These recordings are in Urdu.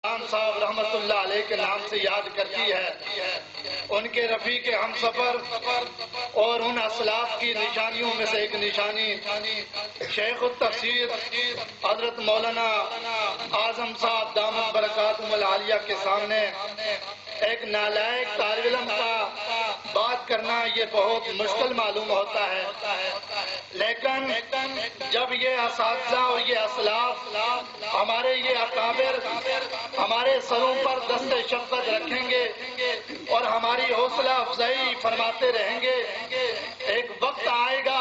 خان صاحب رحمت اللہ علیہ کے نام سے یاد کرتی ہے، ان کے رفیق ہم سفر اور ان اسلاف کی نشانیوں میں سے ایک نشانی شیخ التفسیر حضرت مولانا اعظم صاحب دامت برکاتہم العالیہ کے سامنے ایک نالائق طالب علم کا بات کرنا یہ بہت مشکل معلوم ہوتا ہے، لیکن جب یہ اساتذہ اور یہ اسلاف ہمارے یہ اکابر ہمارے سروں پر دست شفقت رکھیں گے اور ہماری حوصلہ افزائی فرماتے رہیں گے، ایک وقت آئے گا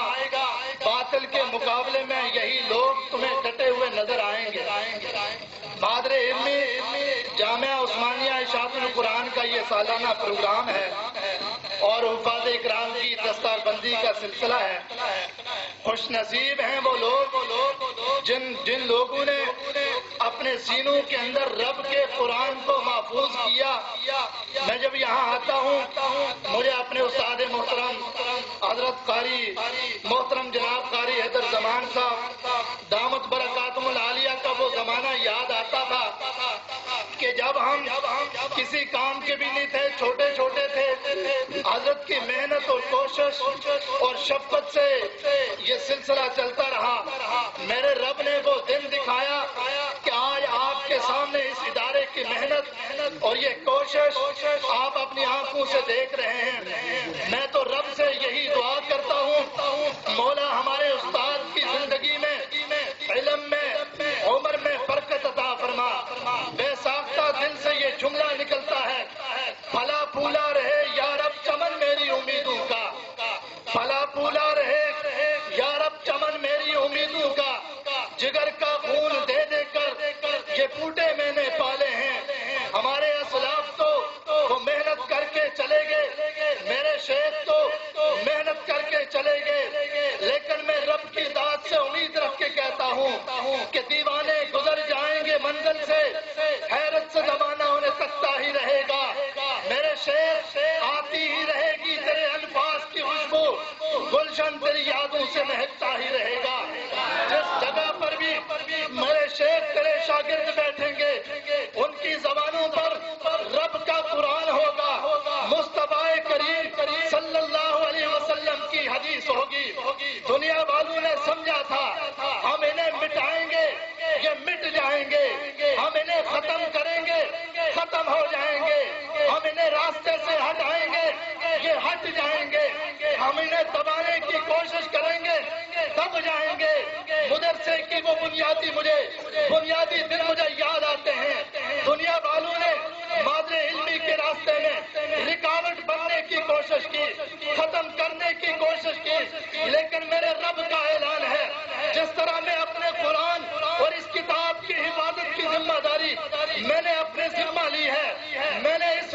باطل کے مقابلے میں یہی لوگ تمہیں ڈٹے ہوئے نظر آئیں گے۔ مادر علمی جامعہ عثمانیہ اشاعت القرآن کا یہ سالانہ پروگرام ہے اور حفاظ اکرام کی دستار بندی کا سلسلہ ہے۔ خوش نصیب ہیں وہ لوگ جن لوگوں نے اپنے سینوں کے اندر رب کے قرآن کو محفوظ کیا۔ میں جب یہاں آتا ہوں مجھے اپنے استاد محترم حضرت قاری محترم جناب قاری حیدر زمان صاحب دامت برکاتہم العالیہ کا وہ زمانہ یاد آتا تھا کہ جب ہم کسی کام کے بھی نہیں تھے، چھوٹے چھوٹے تھے، حضرت کی محنت اور کوشش اور شفقت سے یہ سلسلہ چلتا رہا۔ میرے رب نے وہ دن دکھایا کہ آج آپ کے سامنے اس ادارے کی محنت اور یہ کوشش آپ اپنی آنکھوں سے دیکھ رہے ہیں۔ میں تو رب سے یہی دعا کرتا ہوں مولا ہمارے استاد کی زندگی میں علم میں عمر میں برکت عطا فرما۔ بے ساختہ دل سے یہ جملہ نکلتا ہے، پھلا پھولا رہے یا رب چمن میری امیدوں کا، پھلا پھولا رہے یا رب چمن میری امیدوں کا، جگر کا خون دے دے کر یہ بوٹے میں نے پالے ہیں۔ ہمارے اسلاف تو وہ محنت کر کے چلے گئے، میرے شیخ تو محنت کر کے چلے گئے، لیکن میں رب کی ذات سے امید رکھ کے کہتا ہوں کہ دیوانے گزر جائیں گے منزل سے، حیرت سے زمانہ انہیں تکتا ہی رہے گا۔ میرے شیخ آتی ہی رہے گی تیرے الفاظ کی خوشبو، گلشن تیری یادوں سے مہکتا ہی رہے گا۔ جس جگہ پر بھی میرے شیخ تیرے شاگرد بیٹھیں گے ان کی زبانوں پر رب کا قرآن ہوگا، مصطفیٰ کریم صلی اللہ علیہ وسلم کی حدیث ہوگی۔ دنیا والوں نے سمجھا تھا ہم انہیں مٹائیں گے یہ مٹ جائیں گے، ہم انہیں ختم کریں گے ختم ہو جائیں گے، ہم انہیں راستے سے ہٹائیں گے یہ ہٹ جائیں گے، ہم انہیں دبانے کی کوشش کریں گے دب جائیں گے۔ مدرسے کی وہ بنیادی دن مجھے یاد آتے ہیں۔ دنیا والوں نے مادر علمی کے راستے میں رکاوٹ بننے کی کوشش کی، ختم کرنے کی کوشش کی، لیکن میرے رب کا اعلان ہے جس طرح میں اپنے قرآن اور اس کتاب کی حفاظت کی ذمہ داری میں نے اپنے ذمہ لی ہے، میں نے اس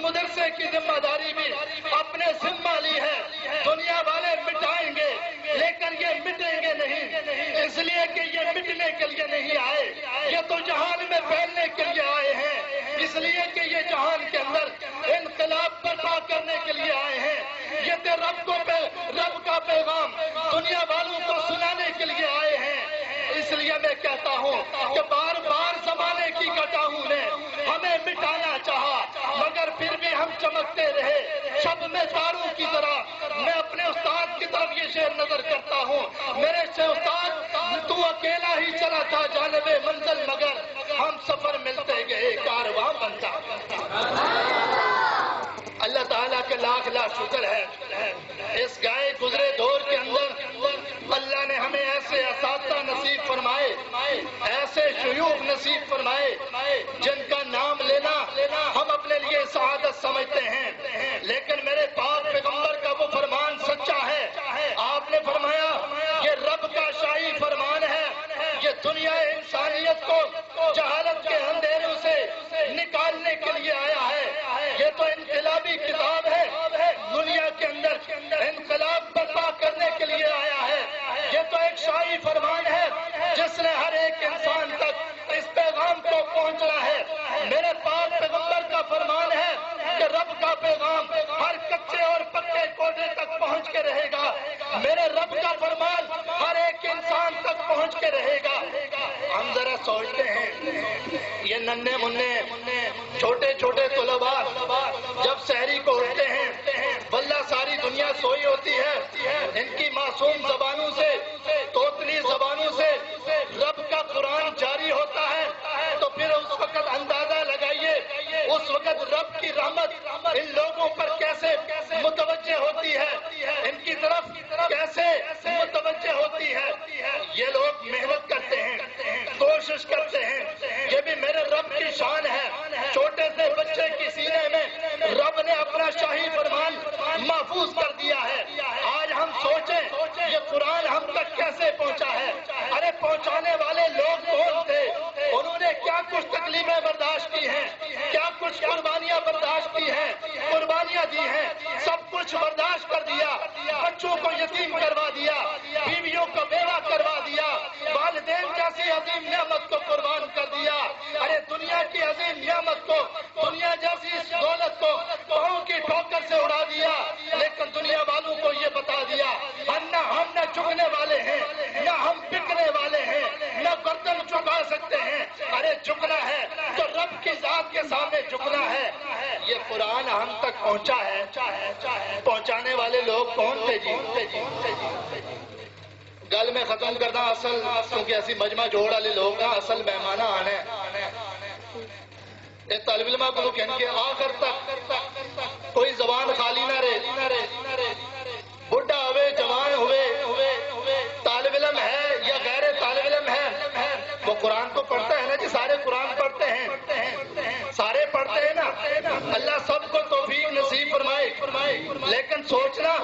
مدرسے کی ذمہ داری بھی اپنے ذمہ لی ہے۔ دنیا والے مٹائیں گے لیکن یہ مٹیں گے نہیں، اس لیے کہ یہ مٹنے کے لیے نہیں آئے، یہ تو جہان میں پھیلنے کے لیے آئے ہیں، اس لیے کہ یہ جہان کے اندر انقلاب برپا کرنے کے لیے آئے ہیں۔ یہ تو رب کا پیغام دنیا والوں کو سنانے کے لیے آئے ہیں۔ اس لیے میں کہتا ہوں کہ بار بار زمانے کی کٹاہوں نے ہمیں مٹانا چاہا مگر پھر بھی ہم چمکتے رہے شب میں تاروں کی طرح۔ میں اپنے استاد کی طرف یہ شعر نظر کرتا ہوں، میرے سے استاد تو اکیلا ہی چلا تھا جانب منزل مگر ہم سفر ملتے گئے کارواں بنتا۔ اللہ تعالیٰ کے لاکھ شکر ہے اس گائے گزرے دور کے اندر اللہ نے ہمیں ایسے اساتذہ نصیب فرمائے، ایسے شیوخ نصیب فرمائے جن کا نام لینا ہم اپنے لیے سعادت سمجھتے ہیں، لیکن میرے پاک پیغمبر کا وہ فرمان سچا ہے۔ آپ نے فرمایا یہ رب کا شاہی فرمان ہے، یہ دنیا انسانیت کو جہالت کے اندھیروں سے نکالنے کے لیے آیا ہے، یہ تو انقلابی کتاب ہے، دنیا کے اندر انقلاب برپا کرنے کے لیے آیا ہے، یہ تو ایک شاہی فرمان ہے جس نے ہر ایک انسان تک اس پیغام کو پہنچنا ہے۔ میرے پاک پیغمبر کا فرمان ہے کہ رب کا پیغام ہر کچے اور پکے کوٹے تک پہنچ کے رہے گا، میرے رب کا فرمان ہر ایک انسان تک پہنچ کے رہے گا۔ ہم ذرا سوچتے ہیں یہ ننھے مننے چھوٹے چھوٹے طلباء جب سحری کو اٹھتے ہیں واللہ ساری دنیا سوئی ہوتی ہے، ان کی معصوم زبانوں سے، توتلی زبانوں سے رب کا قرآن جاری ہوتا ہے، تو پھر اس وقت اندازہ لگائیے اس وقت رب کی رحمت ان لوگوں پر کیسے متوجہ ہوتی ہے، ان کی طرف کیسے متوجہ ہوتی ہے۔ یہ لوگ محنت کرتے ہیں، کوشش کرتے ہیں، یہ بھی میرے رب کی شان ہے۔ چھوٹے سے بچے کی سینے میں رب نے اپنا شاہی فرمان محفوظ کر دیا ہے۔ آج ہم سوچیں یہ قرآن ہم تک کیسے پہنچا ہے؟ ارے پہنچانے والے لوگ کون تھے؟ انہوں نے کیا کچھ تکلیفیں برداشت کی ہیں، کیا کچھ قربانیاں برداشت کی ہیں، قربانیاں دی ہیں، سب کچھ برداشت کر دیا، بچوں کو یتیم کروا دیا، بیویوں کو بیوہ کروا دیا، والدین جیسی عظیم نعمت کو قربان کر دیا۔ ارے دنیا کی عظیم نعمت کو، دنیا جیسی اس دولت کو پاؤں کی ٹھوکر سے اڑا دیا، لیکن دنیا والوں کو یہ بتا دیا ہم نہ جھکنے والے ہیں، نہ ہم بکنے والے ہیں، نہ گردن جھکا سکتے ہیں۔ ارے جھکنا ہے تو رب کی ذات کے سامنے جھکنا ہے۔ یہ قرآن ہم تک پہنچا ہے، پہنچانے والے لوگ کون تھے جی؟ گل میں ختم کرنا اصل، کیونکہ ایسی مجمع جوڑ والے لوگ ہیں، اصل مہمان آنے طالب علماء کو کہنے کے آخر تک کوئی زبان خالی نہ رہے، بڈھا ہوئے جوان ہوئے، طالب علم ہے یا غیر طالب علم ہے، وہ قرآن کو پڑھتا ہے نا جی، سارے قرآن پڑھتے ہیں، سارے پڑھتے ہیں نا۔ اللہ سب کو توفیق نصیب فرمائے، لیکن سوچنا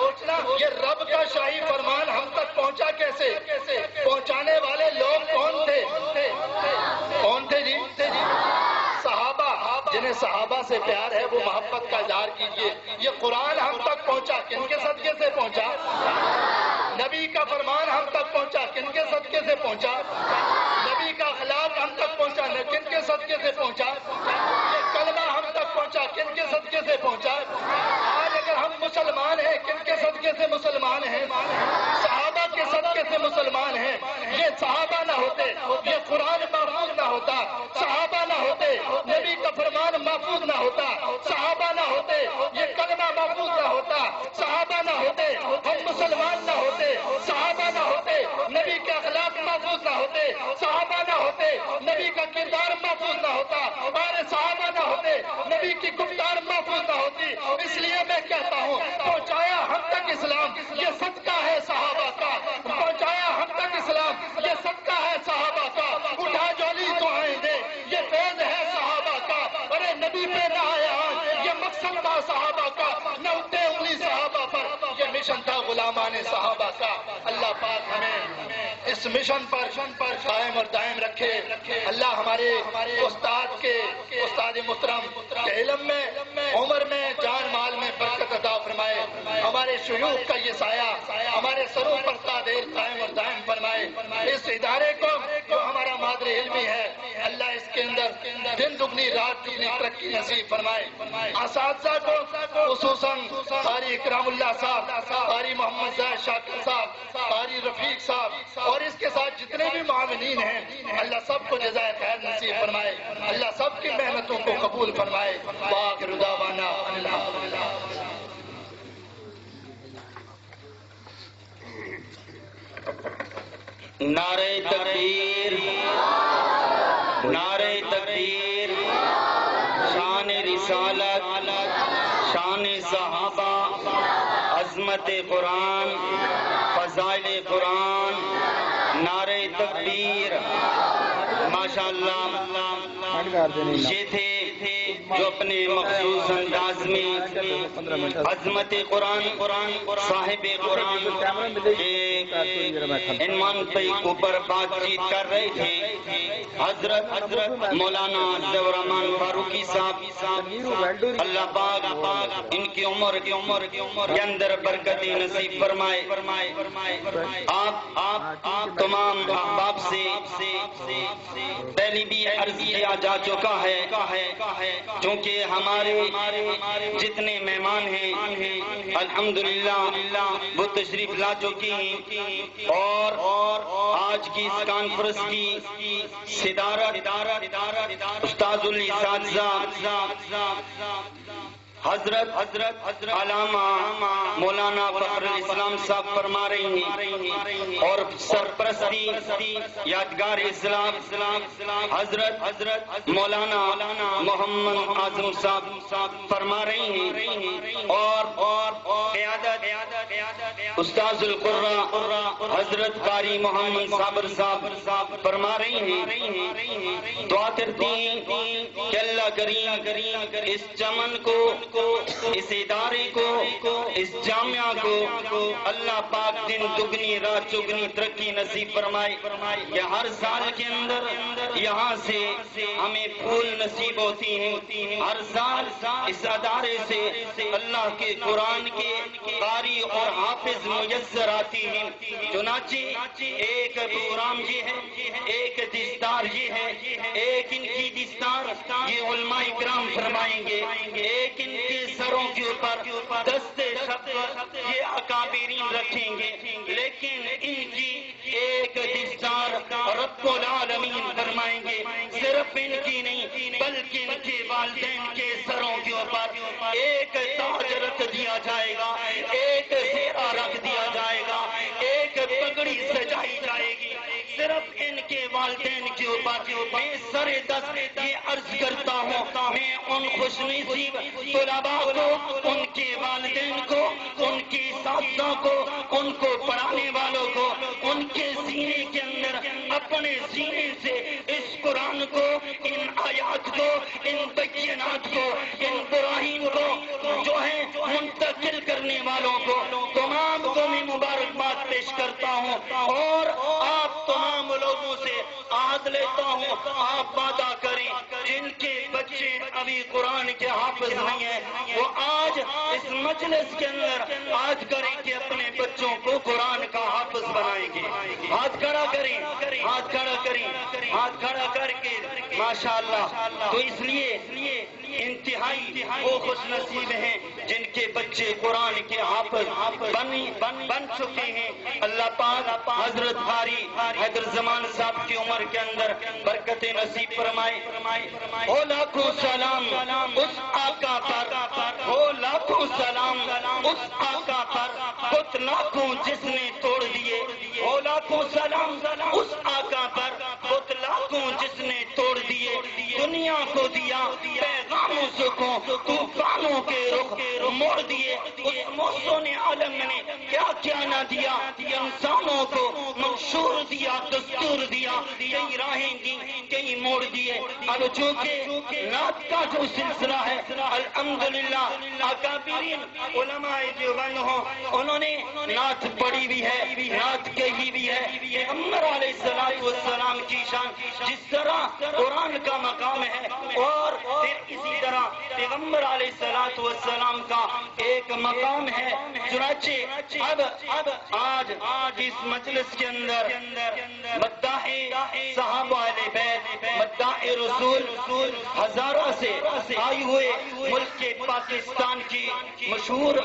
یہ رب کا شاہی فرمان ہم تک پہنچا کیسے؟ پہنچانے والے لوگ کون تھے؟ کون تھے جی؟ صحابہ، جنہیں صحابہ سے پیار ہے وہ محبت کا اظہار کیجئے۔ یہ قرآن ہم تک پہنچا کن کے صدقے سے پہنچا؟ نبی کا فرمان ہم تک پہنچا کن کے صدقے سے پہنچا؟ نبی کا اخلاق ہم تک پہنچا کن کے صدقے سے پہنچا؟ یہ کلمہ ہم تک پہنچا کن کے صدقے سے پہنچا؟ آج اگر ہم مسلمان ہیں کن کے صدقے سے مسلمان ہیں؟ صحابہ کے صدقے سے مسلمان ہیں۔ یہ صحابہ نہ ہوتے یہ قرآن محفوظ نہ ہوتا، صحابہ نہ ہوتے نبی کا فرمان محفوظ نہ ہوتا، صحابہ نہ ہوتے یہ کلمہ محفوظ نہ ہوتا، صحابہ نہ ہوتے ہم مسلمان نہ ہوتے، صحابہ نہ ہوتے نبی کے اخلاق محفوظ نہ ہوتے، صحابہ نہ ہوتے نبی کا کردار محفوظ نہ ہوتا، اور صحابہ نہ ہوتے نبی کی گفتار محفوظ نہ ہوتی۔ اس لیے میں کہتا ہوں پہنچایا ہم تک اسلام یہ صدقہ ہے صحابہ کا، پہنچایا ہم تک اسلام یہ صدقہ ہے صحابہ کا۔ اٹھا جولی تو آئیں دے یہ فیض ہے صحابہ کا، ارے نبی پہ نہ آیا یہ مقصد تھا صحابہ کا، نہ اٹھے انگلی صحابہ پر یہ مشن تھا غلامان صحابہ کا۔ اللہ پاک ہمیں اس مشن پر قائم اور دائم رکھے۔ اللہ ہمارے استاد کے استاد محترم کے علم میں، عمر میں، جان مال میں برکت عطا فرمائے۔ ہمارے شیوخ کا یہ سایہ ہمارے سروں پر تادیر قائم اور دائم فرمائے۔ اس ادارے کو جو ہمارا مادر علمی ہے اللہ اس کے اندر دن دگنی رات دگنی ترقی نصیب فرمائے۔ اساتذہ کو خصوصاً قاری اکرام اللہ صاحب، قاری محمد زاہد شاکر صاحب، قاری رفیق صاحب اور اس کے ساتھ جتنے بھی معاونین ہیں اللہ سب کو جزائے خیر نصیب فرمائے، اللہ سب کی محنتوں کو قبول فرمائے۔ وآخر دعوانا الحمدللہ۔ نعرہ تکبیر، نعرہ تکبیر، شان رسالت، شان صحابہ، عظمت قرآن، فضائل قرآن، نعرہ تکبیر۔ ماشاءاللہ یہ تھے جو اپنے مخصوص انداز میں عظمت قرآن، صاحب قرآن کے عنوان پہ اوپر بات چیت کر رہے تھے۔ حضرت مولانا عزیز الرحمان فاروقی صاحب، اللہ پاک ان کی عمر کے اندر برکت نصیب فرمائے۔ آپ تمام احباب سے پہلی بھی عرض کیا جا چکا ہے چونکہ ہمارے جتنے مہمان ہیں الحمدللہ وہ تشریف لا چکی ہیں، اور آج کی اس کانفرنس کی صدارت استاد الاساتذہ حضرت علامہ مولانا فخر الاسلام صاحب فرما رہی ہیں، اور سرپرستی یادگار اسلام حضرت مولانا محمد اعظم صاحب فرما رہی ہیں، اور قیادت استاذ القرہ حضرت قاری محمد صابر صاحب فرما رہی ہیں۔ دعا کرتی ہیں کہ اللہ کریم اس چمن کو، اس ادارے کو، اس جامعہ کو اللہ پاک دن دگنی رات چگنی ترقی نصیب فرمائے، کہ ہر سال کے اندر یہاں سے ہمیں پھول نصیب ہوتی ہیں، ہر سال اس ادارے سے اللہ کے قرآن کے قاری اور حافظ میسر آتی ہیں۔ چنانچہ ایک پروگرام یہ ہے، ایک دستار یہ ہے، ایک ان کی دستار یہ علماء اکرام فرمائیں گے، ایک ان کے سروں کے اوپر دستے شبت یہ اکابرین رکھیں گے، لیکن ان کی ایک دستار رب العالمین فرمائیں گے، صرف ان کی نہیں بلکہ ان کے والدین کے سروں کے اوپر ایک تاج رکھ دیا جائے گا، ایک زیرہ رکھ دیا جائے گا، ایک پگڑی سجائی جائے گی، صرف ان کے والدین کے اوپر۔ میں سر دست یہ عرض کرتا ہوں، میں ان خوش نصیب طلباء کو، ان کے والدین کو، ان کے اساتذہ کو، ان کو پڑھانے والوں کو، ان کے سینے کے اندر اپنے سینے سے اس قرآن کو، ان آیات کو، ان بینات کو، ان براہین کو جو ہے منتقل کرنے والوں کو تمام کو میں مبارکباد پیش کرتا ہوں، اور آپ تمام لوگوں سے عہد لیتا ہوں، آپ وعدہ کریں جن کے بچے ابھی قرآن کے حافظ نہیں ہیں وہ آج اس مجلس کے اندر آج کریں کہ اپنے بچوں کو قرآن کا حافظ بنائیں گے۔ ہاتھ کھڑا کریں، ہاتھ کھڑا کریں، ہاتھ کھڑا کر کے ماشاءاللہ۔ تو اس لیے انتہائی وہ خوش نصیب ہیں جن کے بچے قرآن کے حافظ بن چکے ہیں۔ اللہ پاک حضرت قاری حیدر زمان صاحب کی عمر کے اندر برکت نصیب فرمائے۔ ہو لاکھوں سلام اس آقا پر، ہو لاکھوں سلام اس آقا پر، خود لاکھوں جس نے توڑ دیے، ہو لاکھوں سلام اس آقا پر، خود لاکھوں جس نے توڑ دیے، دنیا کو دیا پیغاموں سکھوں، طوفانوں کے رخ موڑ دیے، اس محسن عالم نے کیا کیا نہ دیا، انسانوں کو منشور دیا، دستور دیا، کئی راہیں دی، کئی موڑ دیے۔ اب چونکہ نعت کا جو سلسلہ ہے الحمدللہ اکابرین علماء دیوبند ہوں، انہوں نے نعت پڑھی بھی ہے، نعت کہی بھی ہے۔ پیغمبر علیہ السلام کی شان جس طرح قرآن کا مقام ہے، اور پھر اسی طرح پیغمبر علیہ السلام کا ایک مقام ہے۔ چنانچہ اب آج اس مجلس کے اندر مداح صحابہ اہل بیت، مداح رسول ہزارہ سے آئی ہوئے ملک کے پاکستان کی مشہور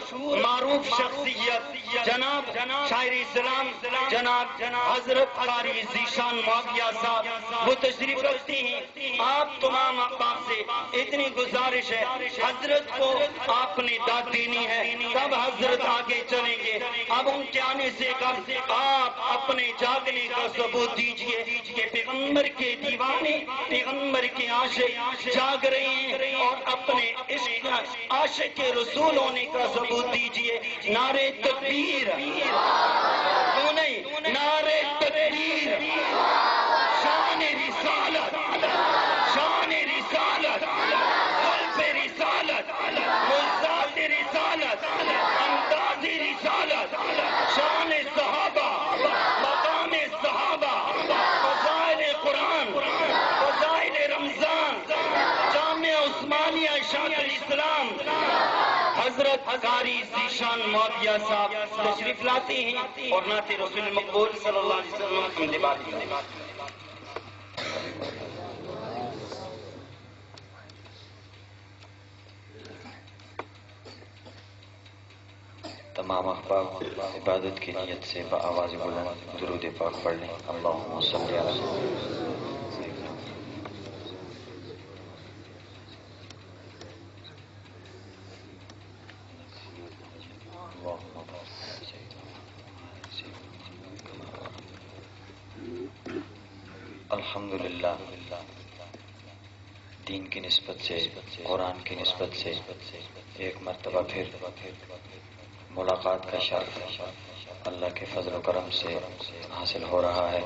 معروف شخصیت جناب شاعر اسلام جناب حضرت قاری ذیشان معاویہ صاحب وہ تشریف رکھتی ہیں۔ آپ تمام احباب سے اتنی گزارش ہے، حضرت کو آپ نے داد دینی ہے، تب حضرت آگے چلیں گے۔ اب ان کے آنے سے قبل آپ اپنے جاگنے کا ثبوت دیجئے کہ پیغمبر کے دیوانے، پیغمبر کے عاشق جاگ رہے ہیں، اور اپنے عشق عاشق رسول ہونے کا ثبوت دیجئے۔ نعرہ تکبیر، کیوں نہیں، نعرہ تکبیر، شان رسالت، شان رسالت، قلب رسالت، مزاد رسالت، انداز رسالت، شان صحابہ، مقام صحابہ، فضائل قرآن، فضائل رمضان، جامعہ عثمانیہ اشاعت الاسلام۔ حضرت قاری ذیشان معاویہ صاحب تشریف لاتے ہیں اور نعت رسول مقبول صلی اللہ علیہ وسلم حمد بات تمام احباب عبادت کی نیت سے بآواز بلند درود پاک پڑھ لیں. اللہم صلی علی الحمدللہ. دین کی نسبت سے، قرآن کی نسبت سے ایک مرتبہ پھر ملاقات کا شرف اللہ کے فضل و کرم سے حاصل ہو رہا ہے.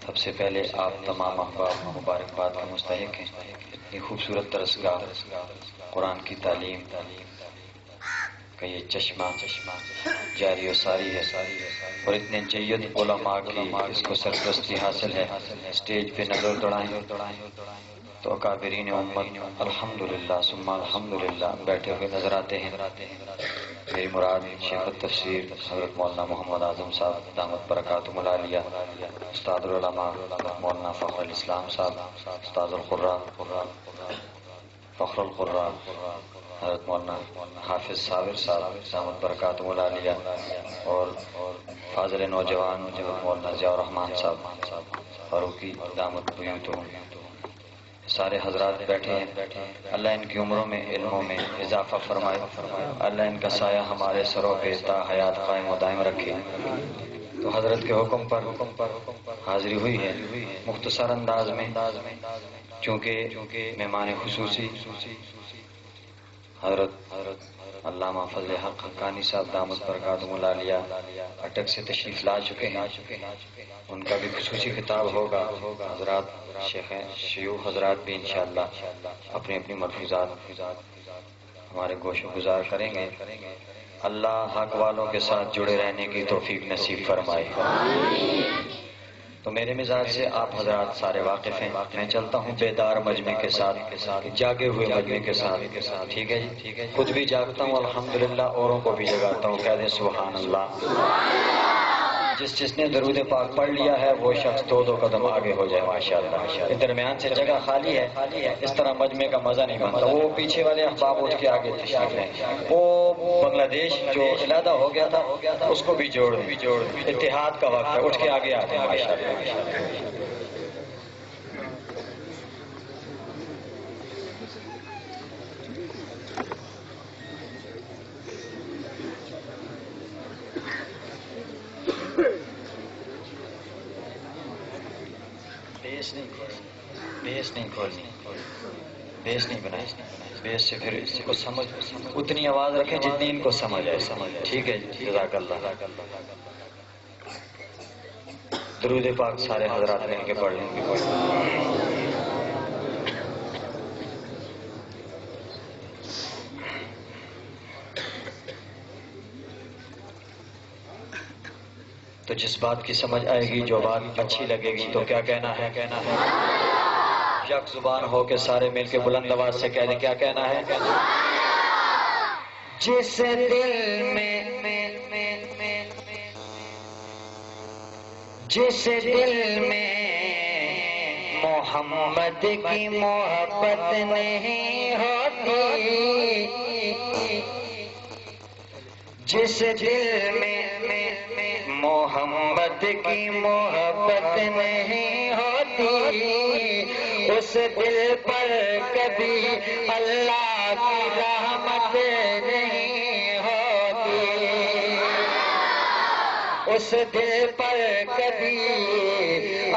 سب سے پہلے آپ تمام احباب مبارکباد کا مستحق ہیں. اتنی خوبصورت درسگاہ، قرآن کی تعلیم کا یہ چشمہ جاری و ساری ہے، اور اتنے جید علماء کی اس کو سرپرستی حاصل ہے. اسٹیج پہ نظر دوڑائیں تو اکابرین امت الحمدللہ ثم الحمدللہ بیٹھے ہوئے نظر آتے ہیں. میری مراد شیخ التفسیر حضرت مولانا محمد اعظم صاحب دامت برکاتہم العالیہ، استاد العلماء مولانا فخر الاسلام صاحب، استاد القراء فخر القراء حضرت مولانا حافظ صابر صاحب دامت برکاتہم العالیہ، اور فاضل نوجوان حضرت مولانا ضیاء الرحمن صاحب فاروقی دامت بیوتہم. سارے حضرات بیٹھے ہیں. اللہ ان کی عمروں میں، علموں میں اضافہ فرمائے. اللہ ان کا سایہ ہمارے سروں پہ تا حیات قائم و دائم رکھے. تو حضرت کے حکم پر حاضری ہوئی ہے مختصر انداز میں، چونکہ مہمان خصوصی حضرت علامہ فضل حق حقانی صاحب دامت برکاتہم العالیہ اٹک سے تشریف لا چکے ہیں. ان کا بھی خصوصی خطاب ہوگا. حضرات شیوخ حضرات بھی انشاءاللہ اپنی اپنی ملفوظات ہمارے گوش و گزار کریں گے. اللہ حق والوں کے ساتھ جڑے رہنے کی توفیق نصیب فرمائے. تو میرے مزاج سے آپ حضرات سارے واقف ہیں. میں چلتا ہوں بیدار مجمع کے ساتھ، جاگے ہوئے مجمع کے ساتھ. ٹھیک ہے جی؟ خود بھی جاگتا ہوں الحمدللہ، اوروں کو بھی جگاتا ہوں. کہہ دیں سبحان اللہ. جس نے درود پاک پڑھ لیا ہے وہ شخص دو قدم آگے ہو جائے ماشاءاللہ. درمیان سے جگہ خالی ہے، اس طرح مجمع کا مزہ نہیں بنتا. وہ پیچھے والے احباب اٹھ کے آگے تشریف لیں. وہ بنگلہ دیش جو علیحدہ ہو گیا تھا اس کو بھی جوڑ اتحاد کا وقت ہے. اٹھ کے آگے آتے ہیں ماشاءاللہ. بیس نہیں کھولنی، بیس نہیں بنائی. بیس سے پھر اس کو سمجھ اتنی آواز رکھیں جتنی ان کو سمجھ آئے. ٹھیک ہے جی؟ جزاک اللہ. درود پاک سارے حضرات مل کے پڑھ لیں گے. تو جس بات کی سمجھ آئے گی، جو بات اچھی لگے گی، تو کیا کہنا ہے؟ یک زبان ہو کے سارے مل کے بلند آواز سے کہہ دیں. کیا کہنا ہے؟ جس دل میں محمد کی محبت نہیں ہوتی، جس دل میں محمد کی محبت نہیں ہوتی، اس دل پر کبھی اللہ کی رحمت نہیں ہوتی. اس دل پر کبھی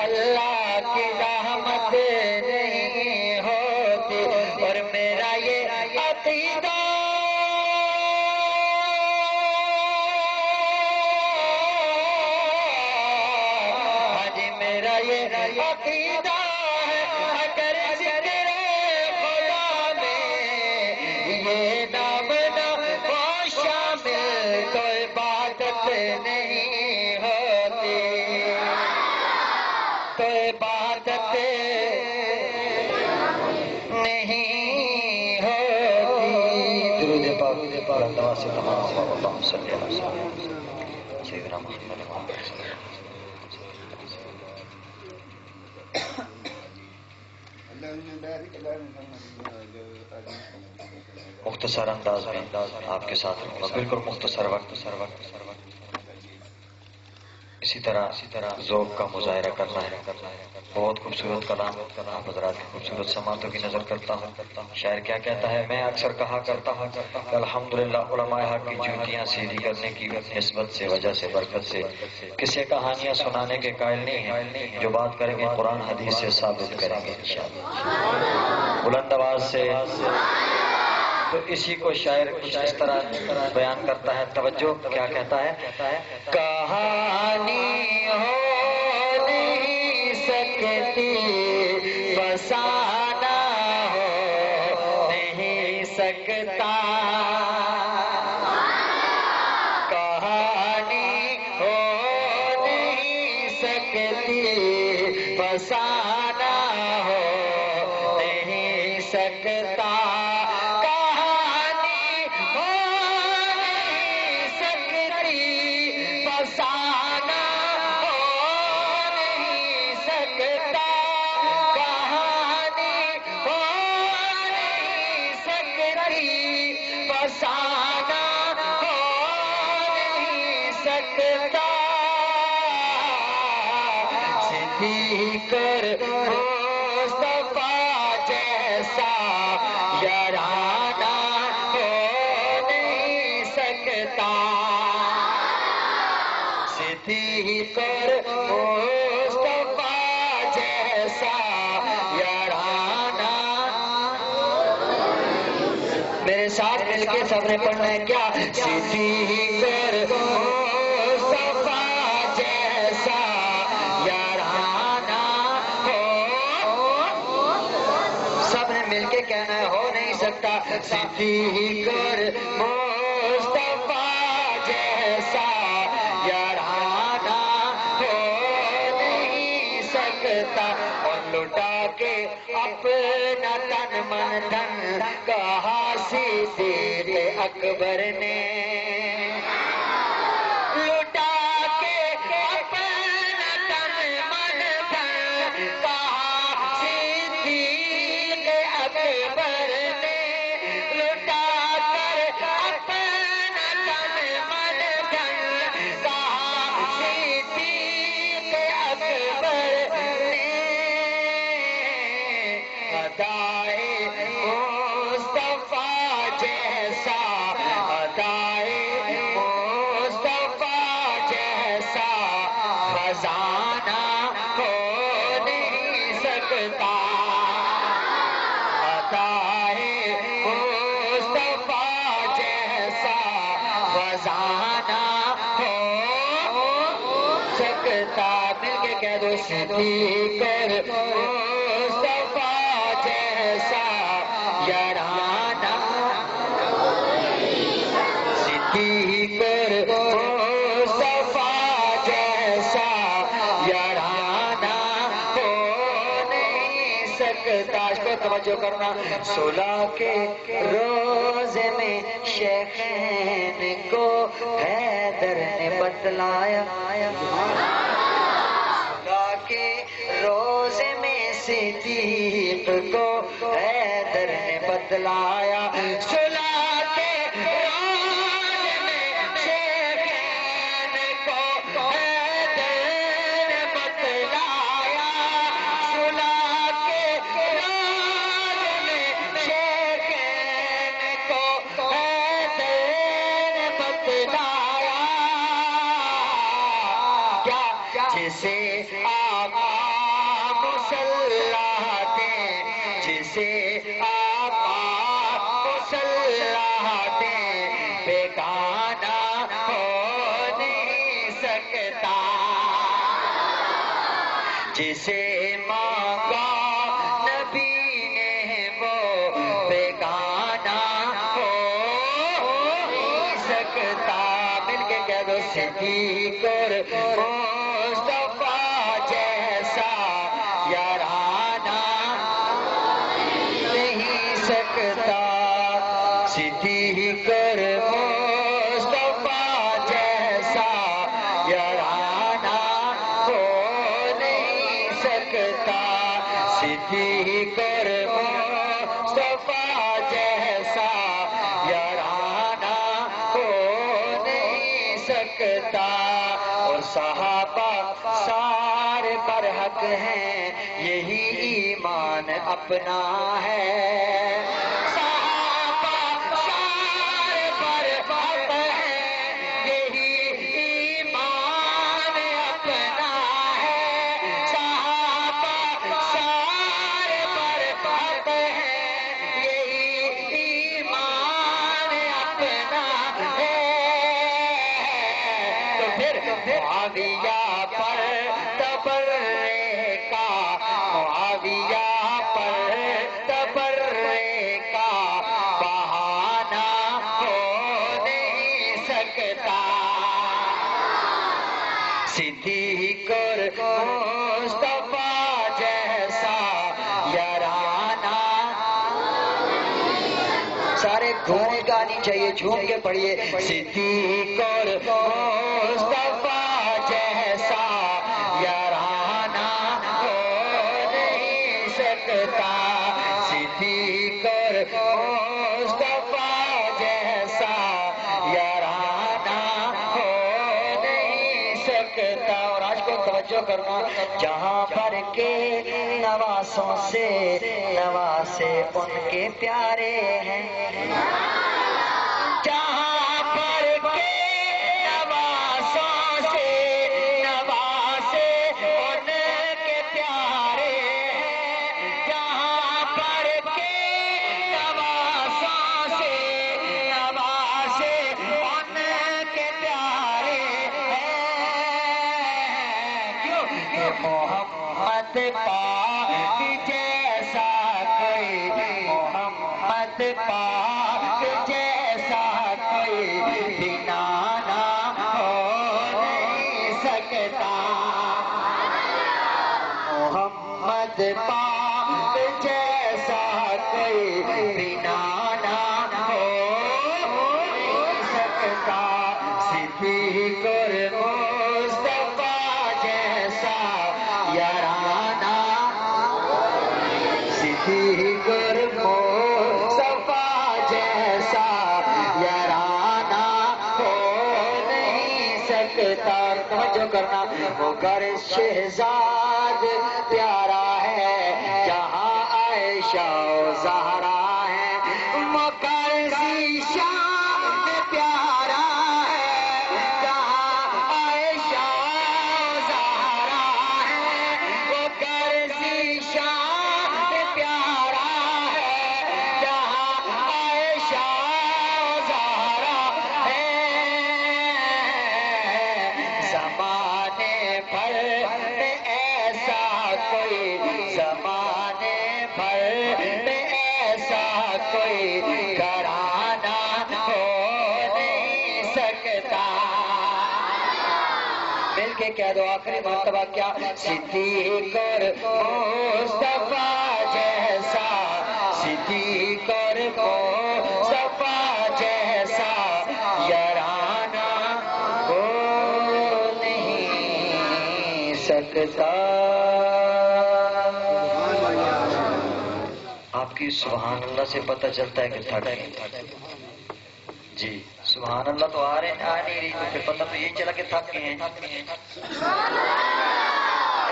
اللہ کی رحمت نہیں ہوتی. اور میرا یہ عقیدہ عقیدہ ہے، اگر ذکر خدا میں یہ نام نہ ہو شامل تو عبادت نہیں ہوتی، تو عبادت نہیں ہوتی. درود پاک دعا سے تمام اللہم صلی علی سیدنا محمد. مختصر انداز میں آپ کے ساتھ رہوں گا، بالکل مختصر وقت اسی طرح ذوق کا مظاہرہ کرنا ہے. بہت خوبصورت کلام آپ حضرات کی خوبصورت سماعتوں کی نظر کرتا ہوں. شاعر کیا کہتا ہے؟ میں اکثر کہا کرتا ہوں کہ الحمدللہ علماء حق کی جوتیاں سیدھی کرنے کی نسبت سے، وجہ سے، برکت سے کسی کہانیاں سنانے کے قائل نہیں ہیں. جو بات کریں گے قرآن حدیث سے ثابت کریں گے انشاءاللہ بلند آواز سے. تو اسی کو شاعر کچھ اس طرح بیان کرتا ہے. توجہ، کیا کہتا ہے؟ کہانی ہو نہیں سکتی، فسانہ ہو نہیں سکتا. کہانی ہو نہیں سکتی، فسانہ ہو نہیں سکتا. کر مصطفیٰ جیسا یارانہ ہو نہیں سکتا. صدیق کر مصطفیٰ جیسا یارانہ. میرے ساتھ مل کے سب نے پڑھنا ہے کیا؟ صدیق کر مصطفیٰ جیسا مل کے کہنا ہے، ہو نہیں سکتا. صدیق کر مصطفیٰ جیسا یارانہ ہو نہیں سکتا. اور لٹا کے اپنا تن من دھن کہا صدیق اکبر نے. لٹا کے اپنا تن من دھن کہا صدیق اکبر نے. لٹا کر اپنا تن من دھن کہا صدیق اکبر نے. ادائے مصطفیٰ جیسا، ادائے مصطفیٰ جیسا خزانہ ہو نہیں سکتا. ادائے مصطفیٰ جیسا خزانہ ہو سکتا. مل کے کہہ دو صدیق کر مصطفیٰ جیسا یارانہ. صدیق کر مصطفیٰ جیسا یارانہ ہو نہیں سکتا. اس کو توجہ کرنا. صلح کے روزے میں شیخین کو حیدر نے بتلایا. صلح کے روزے میں صدیق کو حیدر نے بتلایا. صلح کے روزے میں شیخین کو حیدر نے بتلایا. صلح کے روزے میں شیخین کو حیدر نے بتلایا. کیا؟ جسے آقا مصلح دے، جسے آقا مصلح دے بیگانہ ہو نہیں سکتا. جسے مانگا نبی نے وہ بیگانہ ہو نہیں سکتا. مل کے کہہ دو صدیق کر مصطفیٰ جیسا یارانہ نہیں سکتا. صدیق کر مصطفیٰ جیسا یارانہ ہو نہیں سکتا. صدیق کر صحابہ سارے پر حق ہیں، یہی ایمان اپنا ہے۔ صحابہ سارے پر حق ہیں، یہی ایمان اپنا ہے۔ صحابہ سارے پر حق ہیں، یہی ایمان اپنا ہے۔ تو پھر معاویہ پر تبرئے کا، معاویہ پر تبرئے کا بہانہ ہو نہیں سکتا۔ صدیق اور مصطفیٰ جیسا یارانہ، سارے گھومنے کا نہیں چاہیے، جھوم کے پڑھیے۔ صدیق اور مصطفیٰ جیسا یارانہ ہو نہیں سکتا۔ صدیق اور مصطفیٰ جیسا یارانہ ہو نہیں سکتا۔ اور آج کو توجہ کرنا، جہاں پر کے نواسوں سے نواسے ان کے پیارے ہیں، جہاں پر کے نواسوں سے نواسے ان کے پیارے ہیں، جہاں پر کے نواسوں سے نواسے ان کے پیارے ہیں۔ کیوں کہ محمد پاک جیسا کوئی، محمد پاک جیسا کوئی بنا نہ ہو نہیں سکتا۔ محمد پاک جیسا کوئی بنا نہ ہو نہیں سکتا۔ صدیق اور مصطفیٰ جیسا یارانہ، صدیق اور مصطفیٰ جیسا یارانہ ہو نہیں سکتا۔ توجہ کرنا، وہ گر شہزاد پیارا ہے، جہاں عائشہ و زہرا ہے، وہ گر ذیشان پیارا ہے، جہاں عائشہ و زہرا ہے، وہ گر ذیشان پیارا ہے، جہاں عائشہ و زہرا ہے۔ زمانے بھر میں ایسا کوئی، زمانے بھر میں ایسا کوئی گھرانہ ہو نہیں سکتا۔ مل کے کہہ دو آخری مرتبہ کیا؟ صدیق اور مصطفیٰ جیسا، صدیق اور مصطفیٰ جیسا یارانہ ہو نہیں سکتا۔ آپ کی سبحان اللہ سے پتہ چلتا ہے کہ تھک گئے۔ جی سبحان اللہ تو آ نہیں رہی، تو پھر پتہ تو یہی چلا کہ تھک گئے ہیں۔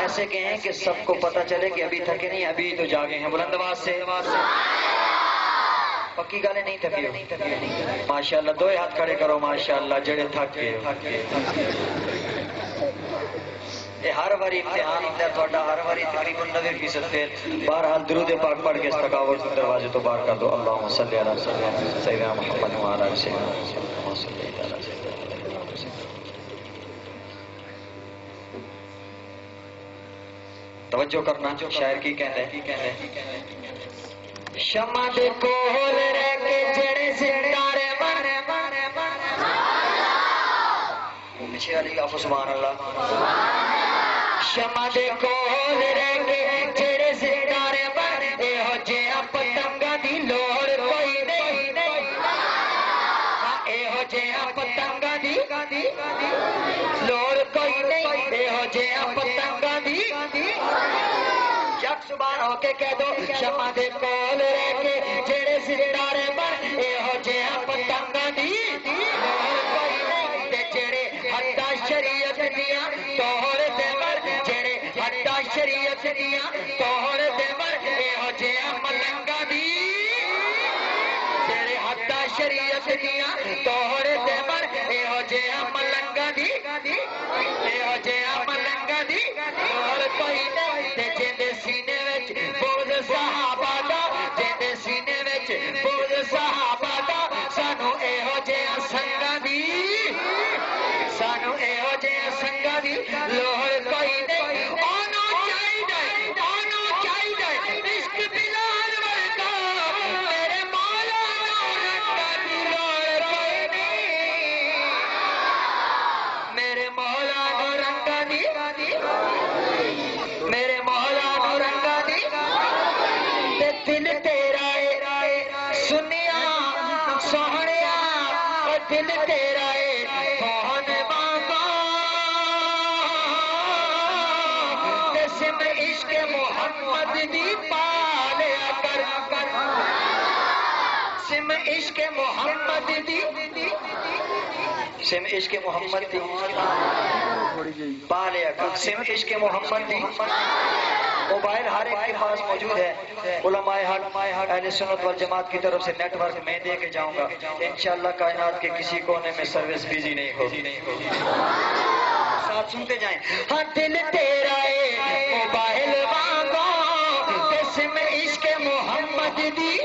ایسے کہیں کہ سب کو پتہ چلے کہ ابھی تھکے نہیں، ابھی تو جاگے ہیں۔ بلند آواز سے پکی گالیں نہیں تھکی ہو؟ ماشاءاللہ، دو ہاتھ کھڑے کرو ماشاءاللہ، جڑے تھک گئے۔ یہ ہر باری امتحان ہوتا ہے تھوڑا، ہر باری تقریباً 90% فیل۔ بہرحال درود پاک پڑھ کے اس تھکاوٹ کے دروازے تو باہر کر دو۔ اللہم صلی علی سیدنا محمد وعلی آلہ سیدنا محمد۔ توجہ کرنا، شاعر کی کہنے شمع دے کول رہ کے جڑے ستارے بنے پیچھے علی کا سبحان اللہ۔ شمع دے کول رہ کے جڑے ستارے بنے ہو جہاں پتنگاں دی لوڑ کوئی نہیں، ہو جہاں پتنگاں دی لوڑ کوئی نہیں، ہو جہاں پتنگاں دی یک زبان ہو کے کہہ دو شمع دے کول رہ کے جڑے ستارے بنے ہو جہاں پتنگاں دی لوڑ کوئی نہیں، تے جڑے حداں شریعت دیاں دیاں توڑ دے مر اے ہو جے ملنگا دی تیرے حد شریعت دیاں توڑ دے مر اے ہو جے ملنگا دی اے ہو جے ملنگا دی اور کوئی نہیں تے جیندے سینے وچ بغض صحابہ دا جیندے سینے وچ بغض صحابہ دا سانو اے ہو جے سنگاں دی سانو اے ہو جے سنگاں دی لوڑ کوئی نہیں آنا چاہیے عشق بلال ورگا میرے مولا رنگاں دی لوڑ کوئی نہیں میرے مولا رنگاں دی میرے مولا رنگاں دی تے دل تیرا اے سنیا سوہنیا او دل تیرا اے کون بابا تے سم عشق محمد دی پالیا کر سم عشق محمد دی سم عشق محمد دی پالیا کر سم عشق محمد دی موبائل ہر ایک کے پاس موجود ہے علماء حق اہل سنت والجماعت کی طرف سے نیٹ ورک میں دے کے جاؤں گا انشاءاللہ کائنات کے کسی کونے میں سروس بیزی نہیں ہوگی ساتھ سنتے جائیں ہاں دل تیرا اے موبائل وانگو قسم عشق محمد دی